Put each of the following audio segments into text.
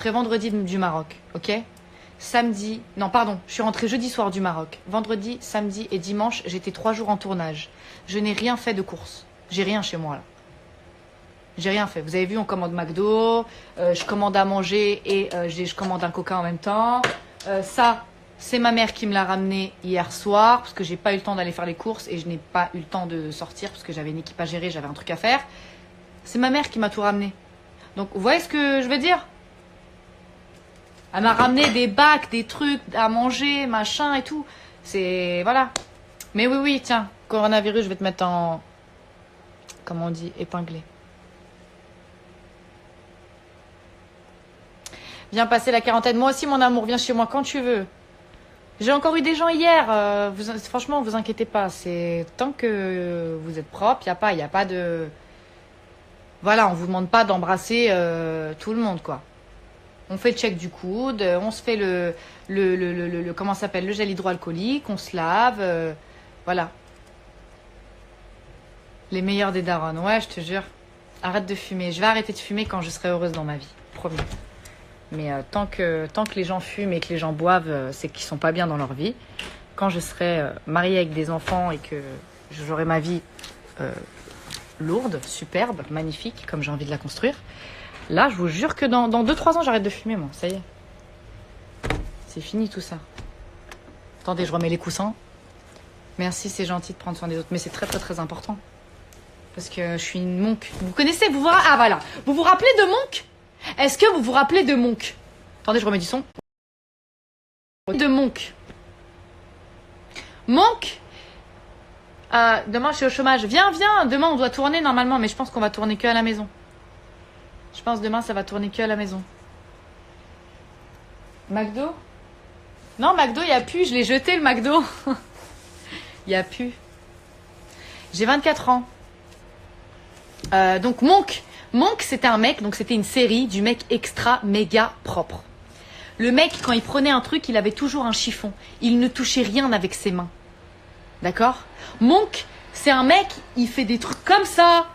rentrée vendredi du Maroc, ok? Samedi, non pardon, je suis rentrée jeudi soir du Maroc. Vendredi, samedi et dimanche, j'étais 3 jours en tournage. Je n'ai rien fait de course. J'ai rien chez moi là. J'ai rien fait. Vous avez vu, on commande McDo, je commande à manger et je commande un coca en même temps. Ça, c'est ma mère qui me l'a ramené hier soir parce que j'ai pas eu le temps d'aller faire les courses et je n'ai pas eu le temps de sortir parce que j'avais une équipe à gérer, j'avais un truc à faire. C'est ma mère qui m'a tout ramené. Donc, vous voyez ce que je veux dire? Elle m'a ramené des bacs, des trucs à manger, machin et tout. C'est... Voilà. Mais oui, oui, tiens, coronavirus, je vais te mettre en... Comment on dit? Épinglé. Viens passer la quarantaine. Moi aussi, mon amour, viens chez moi quand tu veux. J'ai encore eu des gens hier. Franchement, vous inquiétez pas. C'est tant que vous êtes propre, il y a pas de... Voilà, on vous demande pas d'embrasser tout le monde, quoi. On fait le check du coude, on se fait comment ça s'appelle, le gel hydroalcoolique, on se lave, voilà. Les meilleurs des darons, ouais, je te jure. Arrête de fumer. Je vais arrêter de fumer quand je serai heureuse dans ma vie, promis. Mais tant que les gens fument et que les gens boivent, c'est qu'ils sont pas bien dans leur vie. Quand je serai mariée avec des enfants et que j'aurai ma vie lourde, superbe, magnifique, comme j'ai envie de la construire, là, je vous jure que dans 2-3 ans, j'arrête de fumer, moi. Ça y est. C'est fini tout ça. Attendez, je remets les coussins. Merci, c'est gentil de prendre soin des autres. Mais c'est très, très, très important. Parce que je suis une monk. Vous connaissez, ah, voilà. Vous vous rappelez de Monk? Est-ce que vous vous rappelez de Monk? Attendez, je remets du son. De Monk. Monk. Demain, je suis au chômage. Viens. Demain, on doit tourner normalement. Mais je pense qu'on va tourner que à la maison. Je pense demain, ça va tourner que à la maison. McDo? Non, McDo, il n'y a plus. Je l'ai jeté, le McDo. Il n'y a plus. J'ai 24 ans. Donc, Monk. Monk, c'était un mec. Donc, c'était une série du mec extra méga propre. Le mec, quand il prenait un truc, il avait toujours un chiffon. Il ne touchait rien avec ses mains. D'accord? Monk, c'est un mec, il fait des trucs comme ça.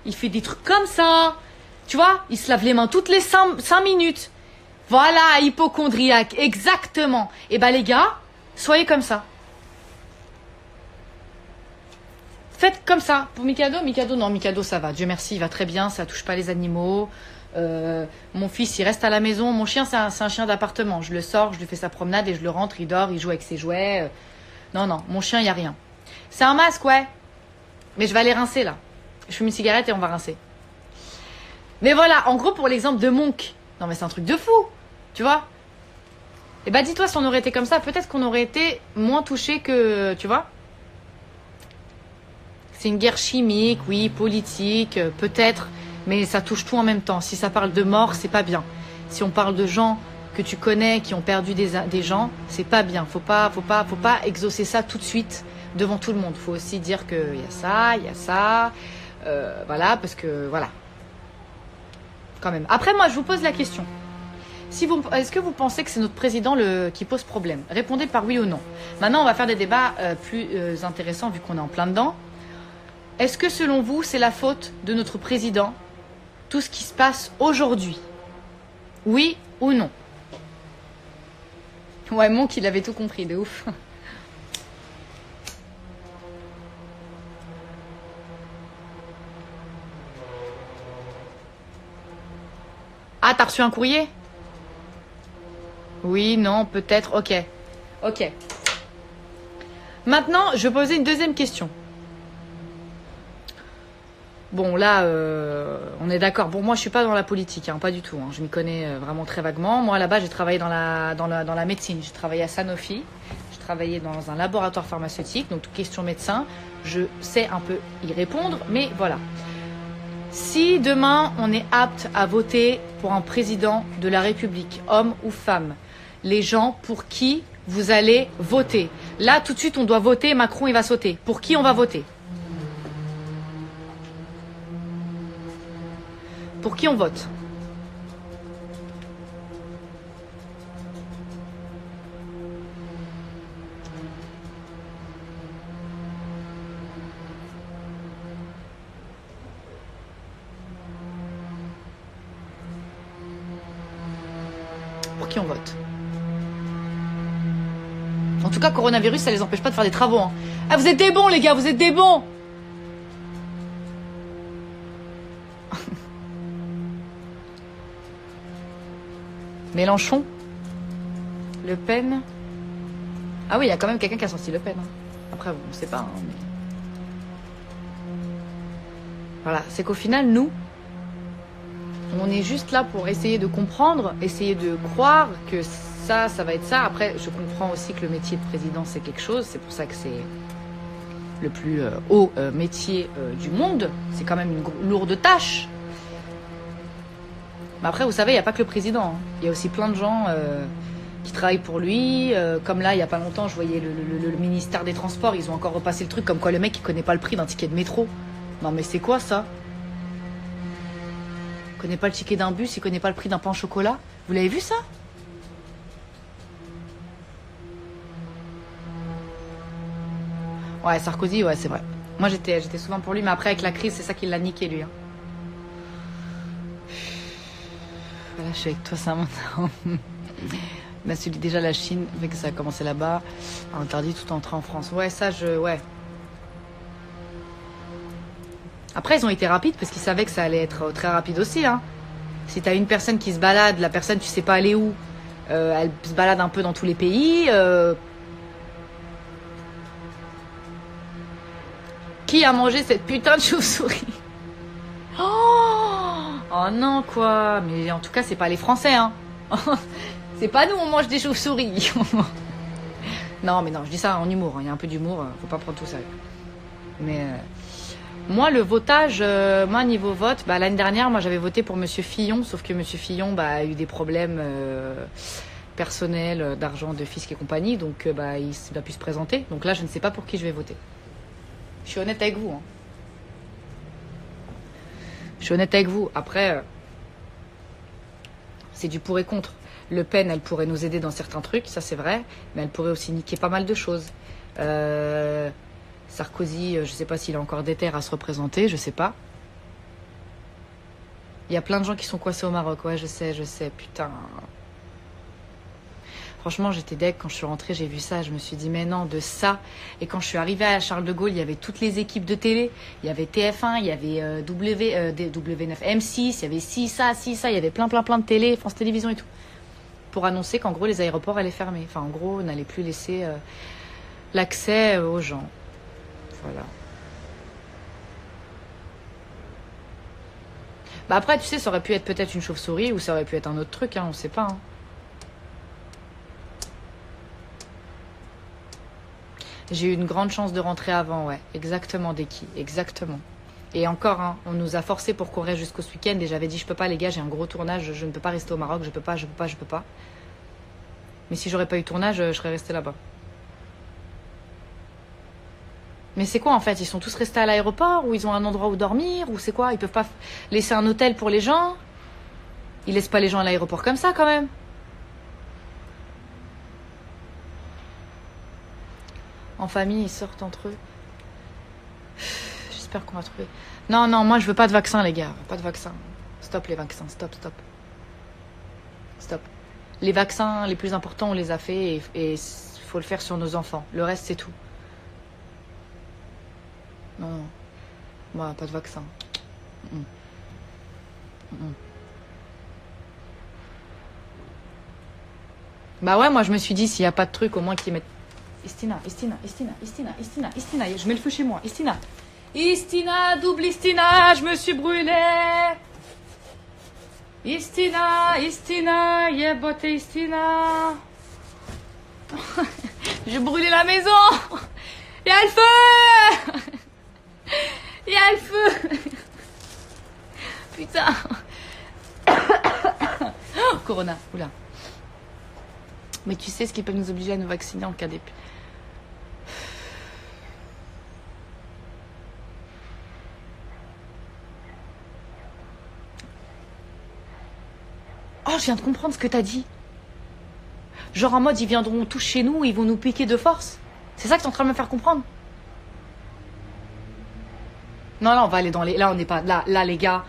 Il fait des trucs comme ça. Tu vois, il se lave les mains toutes les 5 minutes. Voilà, hypochondriaque, exactement. Et ben les gars, soyez comme ça. Faites comme ça. Pour Mikado, non, Mikado ça va. Dieu merci, il va très bien, ça touche pas les animaux. Mon fils, il reste à la maison. Mon chien, c'est un chien d'appartement. Je le sors, je lui fais sa promenade et je le rentre, il dort, il joue avec ses jouets. Non, mon chien, il n'y a rien. C'est un masque, ouais. Mais je vais aller rincer là. Je fume une cigarette et on va rincer. Mais voilà, en gros, pour l'exemple de Monk. Non, mais c'est un truc de fou, tu vois. Et bah, dis-toi, si on aurait été comme ça, peut-être qu'on aurait été moins touché que, tu vois. C'est une guerre chimique, oui, politique, peut-être, mais ça touche tout en même temps. Si ça parle de mort, c'est pas bien. Si on parle de gens que tu connais qui ont perdu des gens, c'est pas bien. Faut pas exaucer ça tout de suite devant tout le monde. Faut aussi dire qu'il y a ça, voilà, parce que, voilà. Quand même. Après, moi, je vous pose la question. Est-ce que vous pensez que c'est notre président qui pose problème? Répondez par oui ou non. Maintenant, on va faire des débats plus intéressants vu qu'on est en plein dedans. Est-ce que, selon vous, c'est la faute de notre président, tout ce qui se passe aujourd'hui? Oui ou non? Ouais, Monk, il avait tout compris, de ouf. Ah, t'as reçu un courrier? Oui, non, peut-être, ok. Maintenant, je vais poser une deuxième question. Bon, là, on est d'accord. Bon, moi, je suis pas dans la politique, hein, pas du tout. Hein. Je m'y connais vraiment très vaguement. Moi, là-bas, j'ai travaillé dans la médecine. J'ai travaillé à Sanofi. J'ai travaillé dans un laboratoire pharmaceutique. Donc, toute question médecin, je sais un peu y répondre. Mais voilà. Si demain, on est apte à voter pour un président de la République, homme ou femme, les gens pour qui vous allez voter. Là, tout de suite, on doit voter. Macron, il va sauter. Pour qui on va voter? Pour qui on vote? pour qui on vote. En tout cas, coronavirus, ça les empêche pas de faire des travaux. Hein. Ah, vous êtes des bons, les gars, vous êtes des bons. Mélenchon, Le Pen. Ah oui, il y a quand même quelqu'un qui a sorti Le Pen. Hein. Après, on ne sait pas. Hein, mais... Voilà, c'est qu'au final, nous, on est juste là pour essayer de comprendre, essayer de croire que ça va être ça. Après, je comprends aussi que le métier de président, c'est quelque chose. C'est pour ça que c'est le plus haut métier du monde. C'est quand même une lourde tâche. Mais après, vous savez, il n'y a pas que le président. Hein. Il y a aussi plein de gens qui travaillent pour lui. Comme là, il n'y a pas longtemps, je voyais le ministère des Transports. Ils ont encore repassé le truc comme quoi le mec, il ne connaît pas le prix d'un ticket de métro. Non, mais c'est quoi ça? Il ne connaît pas le ticket d'un bus, il ne connaît pas le prix d'un pain au chocolat. Vous l'avez vu ça? Ouais, Sarkozy, ouais, c'est vrai. Moi, j'étais souvent pour lui, mais après, avec la crise, c'est ça qui l'a niqué, lui. Hein. Voilà, je suis avec toi, Samantha. Bah, celui déjà la Chine, vu que ça a commencé là-bas, interdit tout entrée en France. Ouais, ça, ouais. Après, ils ont été rapides parce qu'ils savaient que ça allait être très rapide aussi. Hein. Si t'as une personne qui se balade, la personne, tu sais pas aller où, elle se balade un peu dans tous les pays. Qui a mangé cette putain de chauve-souris? Oh non, quoi. Mais en tout cas, c'est pas les Français. Hein. C'est pas nous, on mange des chauves-souris. Non, mais non, je dis ça en humour. Il y a un peu d'humour, faut pas prendre tout ça. Mais moi, le votage, moi, niveau vote, bah, l'année dernière, moi, j'avais voté pour Monsieur Fillon, sauf que Monsieur Fillon bah, a eu des problèmes personnels, d'argent, de fisc et compagnie, donc bah, il n'a pu se présenter. Donc là, je ne sais pas pour qui je vais voter. Je suis honnête avec vous. Hein. Je suis honnête avec vous. Après, c'est du pour et contre. Le Pen, elle pourrait nous aider dans certains trucs, ça c'est vrai, mais elle pourrait aussi niquer pas mal de choses. Sarkozy, je sais pas s'il a encore des terres à se représenter, je sais pas. Il y a plein de gens qui sont coincés au Maroc, ouais, je sais, putain. Franchement, j'étais deg quand je suis rentrée, j'ai vu ça, je me suis dit, mais non, de ça. Et quand je suis arrivée à Charles de Gaulle, il y avait toutes les équipes de télé. Il y avait TF1, il y avait W9, M6, il y avait ça, il y avait plein de télé, France Télévisions et tout. Pour annoncer qu'en gros, les aéroports allaient fermer. Enfin, en gros, on n'allait plus laisser l'accès aux gens. Voilà. Bah après, tu sais, ça aurait pu être peut-être une chauve-souris ou ça aurait pu être un autre truc, hein, on sait pas. Hein. J'ai eu une grande chance de rentrer avant, ouais. Exactement, Deki, exactement. Et encore, hein, on nous a forcé pour qu'on reste jusqu'au ce week-end et j'avais dit, je peux pas les gars, j'ai un gros tournage, je ne peux pas rester au Maroc, je peux pas. Mais si j'aurais pas eu tournage, je serais restée là-bas. Mais c'est quoi en fait? Ils sont tous restés à l'aéroport ou ils ont un endroit où dormir ou c'est quoi? Ils peuvent pas laisser un hôtel pour les gens? Ils laissent pas les gens à l'aéroport comme ça quand même? En famille, ils sortent entre eux. J'espère qu'on va trouver. Non, moi je veux pas de vaccin les gars. Pas de vaccin. Stop les vaccins, stop. Stop. Les vaccins les plus importants on les a fait et faut le faire sur nos enfants. Le reste c'est tout. Non. Moi, pas de vaccin. Bah ouais, moi je me suis dit s'il y a pas de truc au moins qu'ils mettent. Istina, je mets le feu chez moi. Istina, double Istina, je me suis brûlée. Istina, yeah, beauté Istina. J'ai brûlé la maison. Il y a le feu. Putain. Oh, Corona, oula. Mais tu sais ce qui peut nous obliger à nous vacciner en cas d'épidémie. Oh, je viens de comprendre ce que t'as dit. Genre en mode, ils viendront tous chez nous, ils vont nous piquer de force. C'est ça que t'es en train de me faire comprendre? Non, on va aller dans les... Là, on n'est pas... Là, les gars,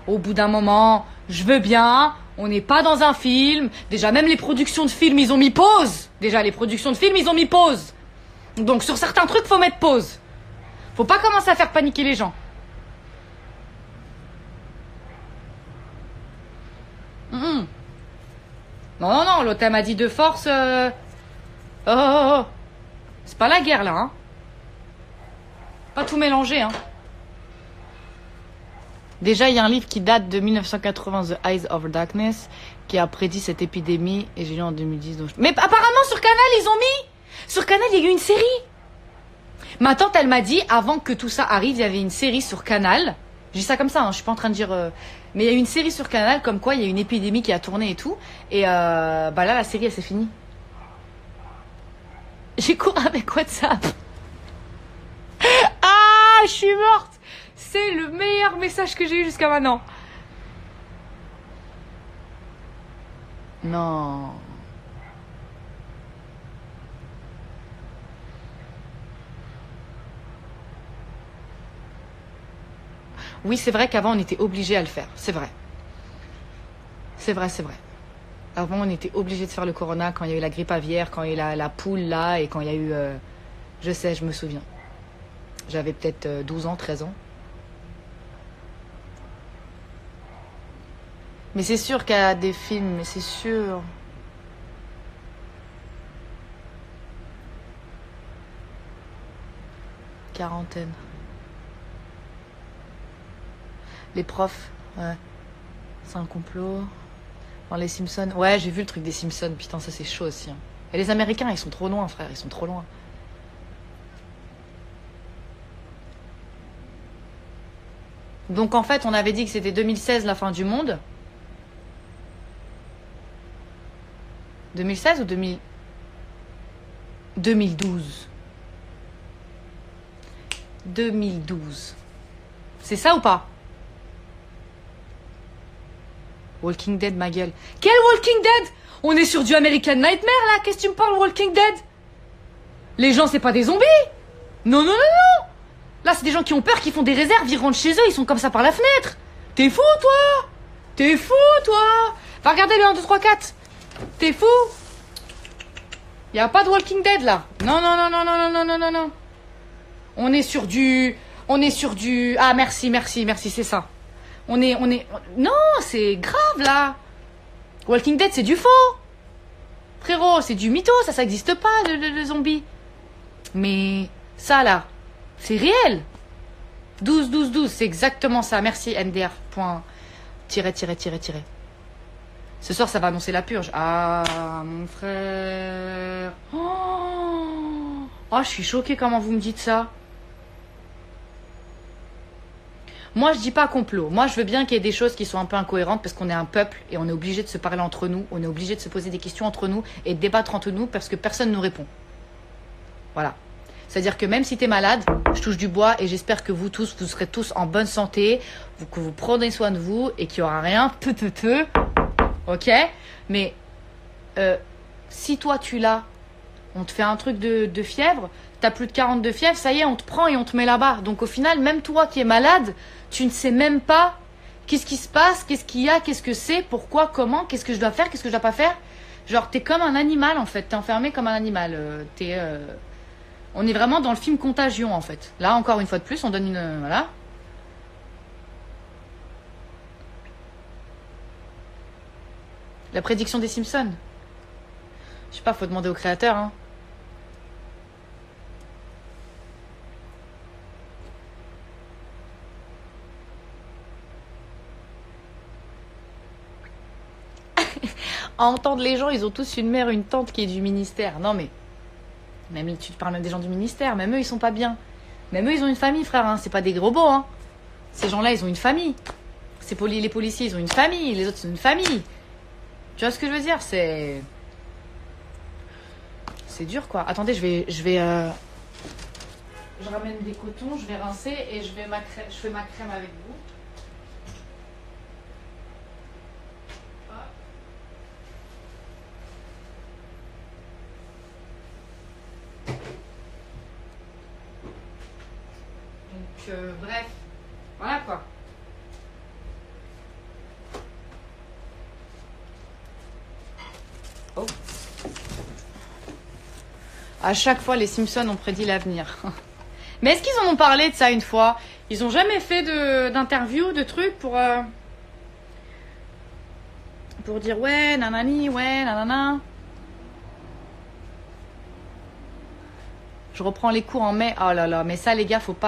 au bout d'un moment, je veux bien, On n'est pas dans un film. Déjà, même les productions de films, ils ont mis pause. Déjà, les productions de films, ils ont mis pause. Donc, sur certains trucs, faut mettre pause. Faut pas commencer à faire paniquer les gens. Non, non, non, l'autre, elle m'a dit de force... Oh, oh, oh. C'est pas la guerre, là, hein. Pas tout mélanger, hein. Déjà, il y a un livre qui date de 1980, The Eyes of Darkness, qui a prédit cette épidémie, et j'ai lu en 2010. Donc... Mais apparemment, sur Canal, ils ont mis... Sur Canal, il y a eu une série. Ma tante, elle m'a dit, avant que tout ça arrive, il y avait une série sur Canal. Je dis ça comme ça, hein, je suis pas en train de dire... Mais il y a eu une série sur Canal, comme quoi il y a une épidémie qui a tourné et tout. Et bah là, la série, elle s'est finie. J'ai couru avec WhatsApp. Ah, je suis morte. C'est le meilleur message que j'ai eu jusqu'à maintenant. Non. Oui, c'est vrai qu'avant, on était obligé à le faire. C'est vrai. C'est vrai, c'est vrai. Avant, on était obligé de faire le corona quand il y a eu la grippe aviaire, quand il y a eu la poule là, et quand il y a eu... Je sais, je me souviens. J'avais peut-être 12 ans, 13 ans. Mais c'est sûr qu'il y a des films, mais c'est sûr. Quarantaine. Les profs, ouais. C'est un complot. Dans les Simpsons. Ouais, j'ai vu le truc des Simpsons. Putain, ça c'est chaud aussi. Hein. Et les Américains, ils sont trop loin, frère. Ils sont trop loin. Donc en fait, on avait dit que c'était 2016 la fin du monde. 2016 ou 2000... 2012. 2012. C'est ça ou pas? Walking Dead, ma gueule. Quel Walking Dead? On est sur du American Nightmare, là. Qu'est-ce que tu me parles, Walking Dead? Les gens, c'est pas des zombies. Non, non, non, non. Là, c'est des gens qui ont peur, qui font des réserves, ils rentrent chez eux, ils sont comme ça par la fenêtre. T'es fou, toi? T'es fou, toi? Va regarder le 1, 2, 3, 4. T'es fou? Y a pas de Walking Dead, là. Non, non, non, non, non, non, non, non, non. On est sur du... Ah, merci, merci, merci, c'est ça. On est... Non, c'est grave, là. Walking Dead, c'est du faux. Frérot, c'est du mytho, ça existe pas, le zombie. Mais ça, là, c'est réel. 12, 12, 12, c'est exactement ça. Merci, NDR. Point. Tiret, tiret, tiret, tiret. Ce soir, ça va annoncer la purge. Ah, mon frère. Oh, je suis choquée comment vous me dites ça. Moi, je dis pas complot. Moi, je veux bien qu'il y ait des choses qui soient un peu incohérentes parce qu'on est un peuple et on est obligé de se parler entre nous. On est obligé de se poser des questions entre nous et de débattre entre nous parce que personne ne nous répond. Voilà. C'est-à-dire que même si t'es malade, je touche du bois et j'espère que vous tous, vous serez tous en bonne santé, que vous prenez soin de vous et qu'il n'y aura rien. Ok? Mais si toi, tu l'as, on te fait un truc de fièvre, t'as plus de 40 de fièvre, ça y est, on te prend et on te met là-bas. Donc au final, même toi qui es malade, tu ne sais même pas qu'est-ce qui se passe, qu'est-ce qu'il y a, qu'est-ce que c'est, pourquoi, comment, qu'est-ce que je dois faire, qu'est-ce que je dois pas faire. Genre, t'es comme un animal en fait, t'es enfermé comme un animal. On est vraiment dans le film Contagion en fait. Là, encore une fois de plus, on donne une... voilà. La prédiction des Simpsons. Je sais pas, faut demander au créateur, hein. À entendre les gens, ils ont tous une mère, une tante qui est du ministère. Non mais... Même tu te parles même des gens du ministère, même eux, ils sont pas bien. Même eux, ils ont une famille, frère, hein. C'est pas des robots, hein. Ces gens-là, ils ont une famille. Les policiers, ils ont une famille. Les autres, ils ont une famille. Tu vois ce que je veux dire? C'est dur, quoi. Attendez, je ramène des cotons, je vais rincer et je fais ma crème avec vous. Donc, bref, voilà quoi. Oh. À chaque fois, les Simpsons ont prédit l'avenir. Mais est-ce qu'ils en ont parlé de ça une fois? Ils ont jamais fait d'interview, de trucs pour dire ouais, nanani, ouais, nanana. Je reprends les cours en mai. Oh là là, mais ça les gars, faut pas.